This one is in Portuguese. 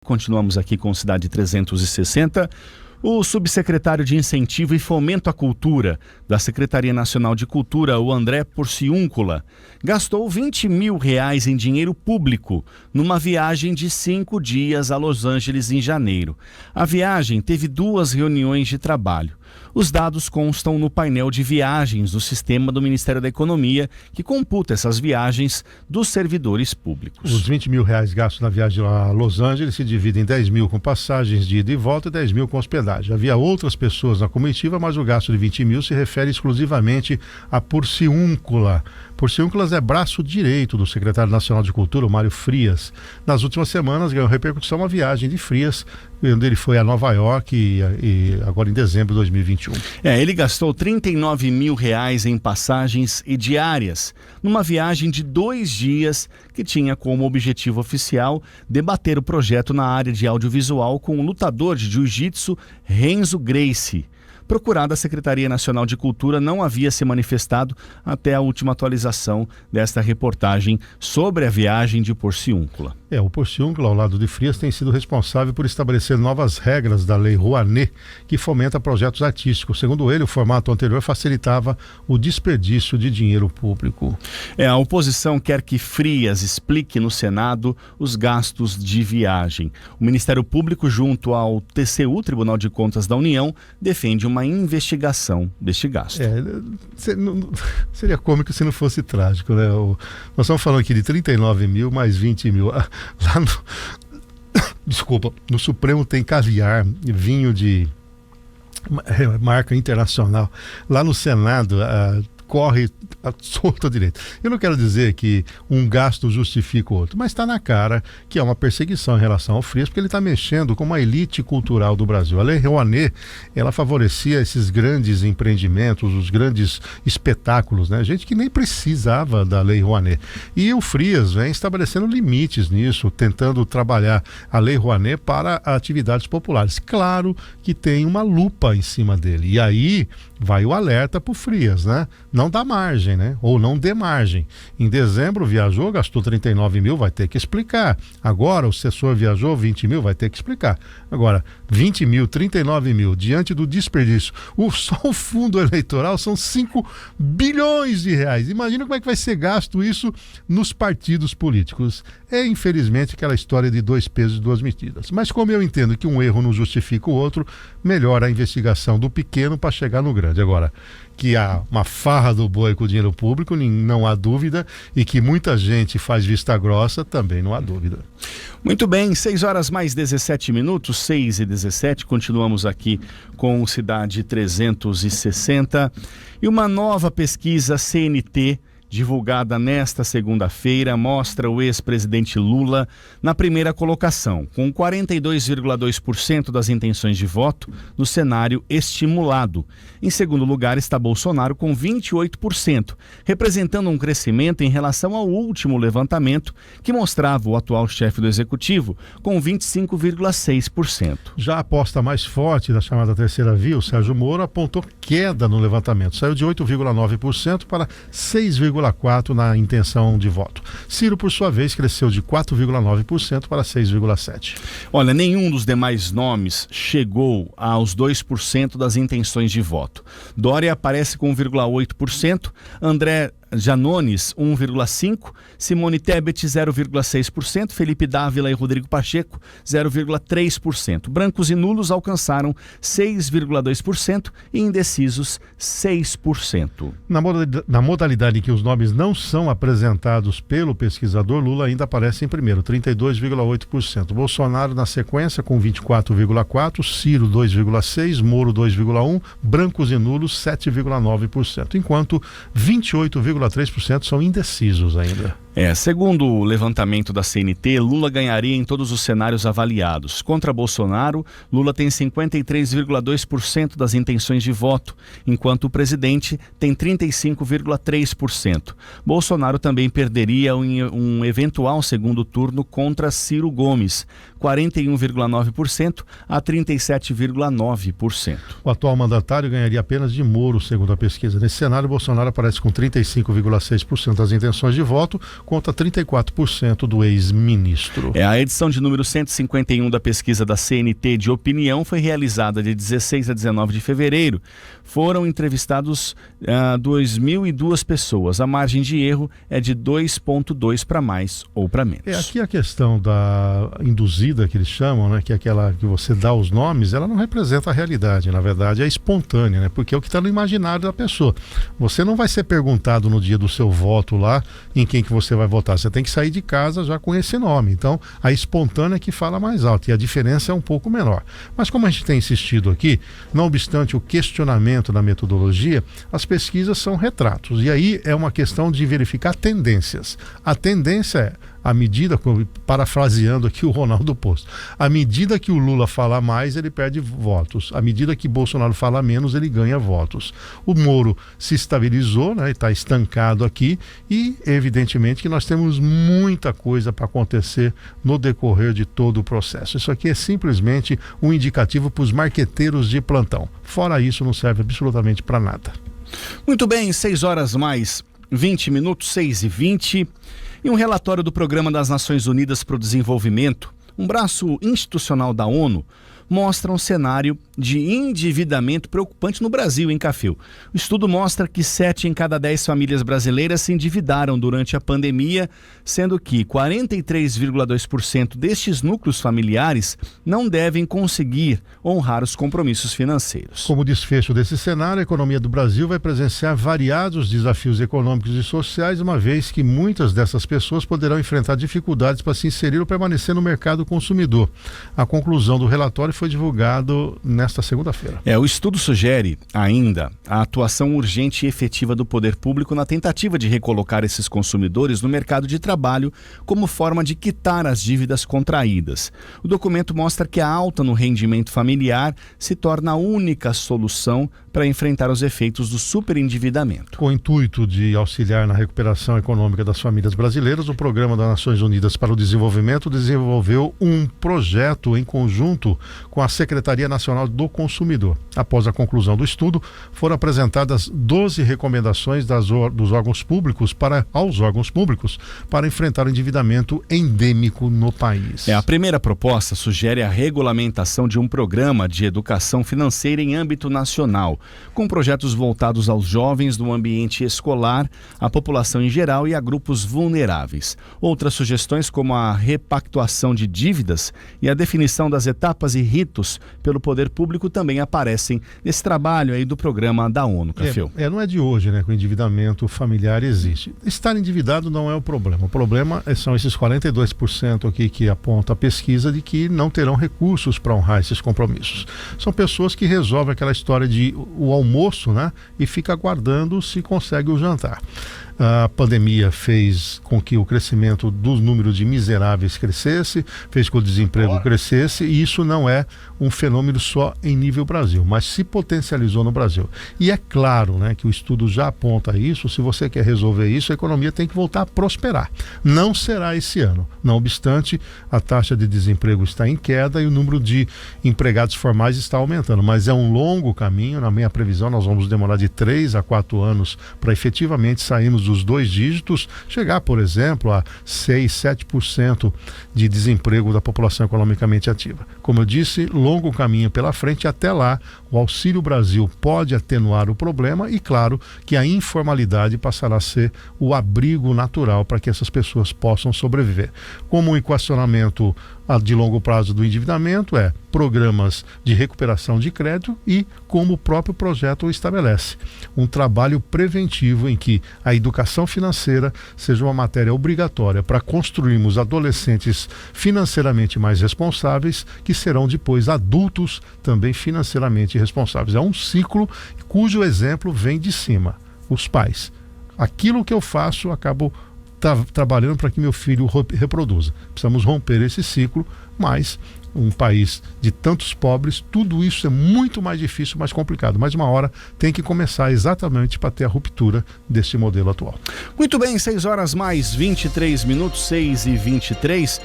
Continuamos aqui com Cidade 360. O subsecretário de Incentivo e Fomento à Cultura da Secretaria Nacional de Cultura, o André Porciúncula, gastou R$20 mil em dinheiro público numa viagem de 5 dias a Los Angeles em janeiro. A viagem teve 2 reuniões de trabalho. Os dados constam no painel de viagens do sistema do Ministério da Economia, que computa essas viagens dos servidores públicos. Os R$20 mil gastos na viagem a Los Angeles se dividem em 10 mil com passagens de ida e volta e 10 mil com hospedagem. Havia outras pessoas na comitiva, mas o gasto de 20 mil se refere exclusivamente a Porciúncula. Porciúnculas é braço direito do secretário nacional de Cultura, o Mário Frias. Nas últimas semanas ganhou repercussão a viagem de Frias, onde ele foi a Nova York e agora em dezembro de 2021. Ele gastou R$39 mil em passagens e diárias, numa viagem de 2 dias que tinha como objetivo oficial debater o projeto na área de audiovisual com o lutador de jiu-jitsu Renzo Gracie. Procurado, a Secretaria Nacional de Cultura não havia se manifestado até a última atualização desta reportagem sobre a viagem de Porciúncula. O Porciúncula, ao lado de Frias, tem sido responsável por estabelecer novas regras da Lei Rouanet, que fomenta projetos artísticos. Segundo ele, o formato anterior facilitava o desperdício de dinheiro público. A oposição quer que Frias explique no Senado os gastos de viagem. O Ministério Público, junto ao TCU, Tribunal de Contas da União, defende uma investigação deste gasto. Seria cômico se não fosse trágico, né? Nós estamos falando aqui de 39 mil mais 20 mil. Lá no Supremo tem caviar, vinho de marca internacional. Lá no Senado corre a solta direita. Eu não quero dizer que um gasto justifica o outro, mas está na cara que é uma perseguição em relação ao Frias, porque ele está mexendo com uma elite cultural do Brasil. A Lei Rouanet, ela favorecia esses grandes empreendimentos, os grandes espetáculos, né? Gente que nem precisava da Lei Rouanet. E o Frias vem estabelecendo limites nisso, tentando trabalhar a Lei Rouanet para atividades populares. Claro que tem uma lupa em cima dele. E aí vai o alerta para o Frias, né? Não dá margem, né? Ou não dê margem. Em dezembro viajou, gastou 39 mil, vai ter que explicar. Agora o assessor viajou 20 mil, vai ter que explicar. Agora, 20 mil, 39 mil, diante do desperdício. Só o fundo eleitoral são 5 bilhões de reais. Imagina como é que vai ser gasto isso nos partidos políticos. Infelizmente, aquela história de 2 pesos e 2 medidas. Mas como eu entendo que um erro não justifica o outro, melhor a investigação do pequeno para chegar no grande. Agora, que há uma farra do boi com o dinheiro público, não há dúvida, e que muita gente faz vista grossa, também não há dúvida. Muito bem, 6 horas mais 17 minutos, 6h17, continuamos aqui com Cidade 360. E uma nova pesquisa CNT divulgada nesta segunda-feira, mostra o ex-presidente Lula na primeira colocação, com 42,2% das intenções de voto no cenário estimulado. Em segundo lugar está Bolsonaro com 28%, representando um crescimento em relação ao último levantamento, que mostrava o atual chefe do Executivo com 25,6%. Já a aposta mais forte da chamada terceira via, o Sérgio Moro, apontou queda no levantamento. Saiu de 8,9% para 6,4% na intenção de voto. Ciro, por sua vez, cresceu de 4,9% para 6,7%. Olha, nenhum dos demais nomes chegou aos 2% das intenções de voto. Dória aparece com 1,8%, André Janones 1,5%, Simone Tebet 0,6%, Felipe Dávila e Rodrigo Pacheco 0,3%. Brancos e nulos alcançaram 6,2% e indecisos 6%. Na modalidade em que os nomes não são apresentados pelo pesquisador, Lula ainda aparece em primeiro, 32,8%. Bolsonaro na sequência com 24,4%, Ciro 2,6%, Moro 2,1%, brancos e nulos 7,9%, enquanto 28,3% são indecisos ainda. Segundo o levantamento da CNT, Lula ganharia em todos os cenários avaliados. Contra Bolsonaro, Lula tem 53,2% das intenções de voto, enquanto o presidente tem 35,3%. Bolsonaro também perderia um eventual segundo turno contra Ciro Gomes, 41,9% a 37,9%. O atual mandatário ganharia apenas de Moro, segundo a pesquisa. Nesse cenário, Bolsonaro aparece com 35,6% das intenções de voto, contra 34% do ex-ministro. A edição de número 151 da pesquisa da CNT de opinião foi realizada de 16 a 19 de fevereiro. Foram entrevistados 2.002 pessoas. A margem de erro é de 2,2 para mais ou para menos. Aqui a questão da induzida, que eles chamam, né, que é aquela que você dá os nomes, ela não representa a realidade, na verdade é espontânea, né, porque é o que está no imaginário da pessoa. Você não vai ser perguntado no dia do seu voto lá em quem que você vai votar, você tem que sair de casa já com esse nome. Então a espontânea é que fala mais alto e a diferença é um pouco menor. Mas como a gente tem insistido aqui, não obstante o questionamento da metodologia, as pesquisas são retratos e aí é uma questão de verificar tendências. A tendência é, à medida, parafraseando aqui o Ronaldo Posto, à medida que o Lula fala mais, ele perde votos. À medida que Bolsonaro fala menos, ele ganha votos. O Moro se estabilizou, né, está estancado aqui e, evidentemente, que nós temos muita coisa para acontecer no decorrer de todo o processo. Isso aqui é simplesmente um indicativo para os marqueteiros de plantão. Fora isso, não serve absolutamente para nada. Muito bem, 6 horas mais 20 minutos, 6h20. E um relatório do Programa das Nações Unidas para o Desenvolvimento, um braço institucional da ONU, mostra um cenário de endividamento preocupante no Brasil, hein, Cafil? O estudo mostra que 7 em cada 10 famílias brasileiras se endividaram durante a pandemia, sendo que 43,2% destes núcleos familiares não devem conseguir honrar os compromissos financeiros. Como desfecho desse cenário, a economia do Brasil vai presenciar variados desafios econômicos e sociais, uma vez que muitas dessas pessoas poderão enfrentar dificuldades para se inserir ou permanecer no mercado consumidor. A conclusão do relatório foi divulgado nesta segunda-feira. O estudo sugere ainda a atuação urgente e efetiva do poder público na tentativa de recolocar esses consumidores no mercado de trabalho como forma de quitar as dívidas contraídas. O documento mostra que a alta no rendimento familiar se torna a única solução para enfrentar os efeitos do superendividamento. Com o intuito de auxiliar na recuperação econômica das famílias brasileiras, o Programa das Nações Unidas para o Desenvolvimento desenvolveu um projeto em conjunto com a Secretaria Nacional do Consumidor. Após a conclusão do estudo, foram apresentadas 12 recomendações dos órgãos públicos aos órgãos públicos para enfrentar o endividamento endêmico no país. A primeira proposta sugere a regulamentação de um programa de educação financeira em âmbito nacional, com projetos voltados aos jovens do ambiente escolar, à população em geral e a grupos vulneráveis. Outras sugestões, como a repactuação de dívidas e a definição das etapas e ritos pelo poder público, também aparecem nesse trabalho aí do programa da ONU, Cafil. Não é de hoje, né, que o endividamento familiar existe. Estar endividado não é o problema. O problema são esses 42% aqui que aponta a pesquisa de que não terão recursos para honrar esses compromissos. São pessoas que resolvem aquela história de o almoço, né, e fica aguardando se consegue o jantar. A pandemia fez com que o crescimento do número de miseráveis crescesse, fez com que o desemprego crescesse, e isso não é um fenômeno só em nível Brasil, mas se potencializou no Brasil. E é claro, né, que o estudo já aponta isso. Se você quer resolver isso, a economia tem que voltar a prosperar. Não será esse ano. Não obstante, a taxa de desemprego está em queda e o número de empregados formais está aumentando, mas é um longo caminho. Na minha previsão, nós vamos demorar de 3 a 4 anos para efetivamente sairmos dos 2 dígitos, chegar, por exemplo, a 6, 7% de desemprego da população economicamente ativa. Como eu disse, longo caminho pela frente. Até lá, o Auxílio Brasil pode atenuar o problema e, claro, que a informalidade passará a ser o abrigo natural para que essas pessoas possam sobreviver. Como um equacionamento de longo prazo do endividamento é programas de recuperação de crédito e, como o próprio projeto o estabelece, um trabalho preventivo em que a educação financeira seja uma matéria obrigatória para construirmos adolescentes financeiramente mais responsáveis, que serão depois adultos também financeiramente responsáveis. É um ciclo cujo exemplo vem de cima, os pais. Aquilo que eu faço, acabo trabalhando para que meu filho reproduza. Precisamos romper esse ciclo, mas um país de tantos pobres, tudo isso é muito mais difícil, mais complicado. Mas uma hora tem que começar exatamente para ter a ruptura desse modelo atual. Muito bem, 6 horas mais 23 minutos, 6h23.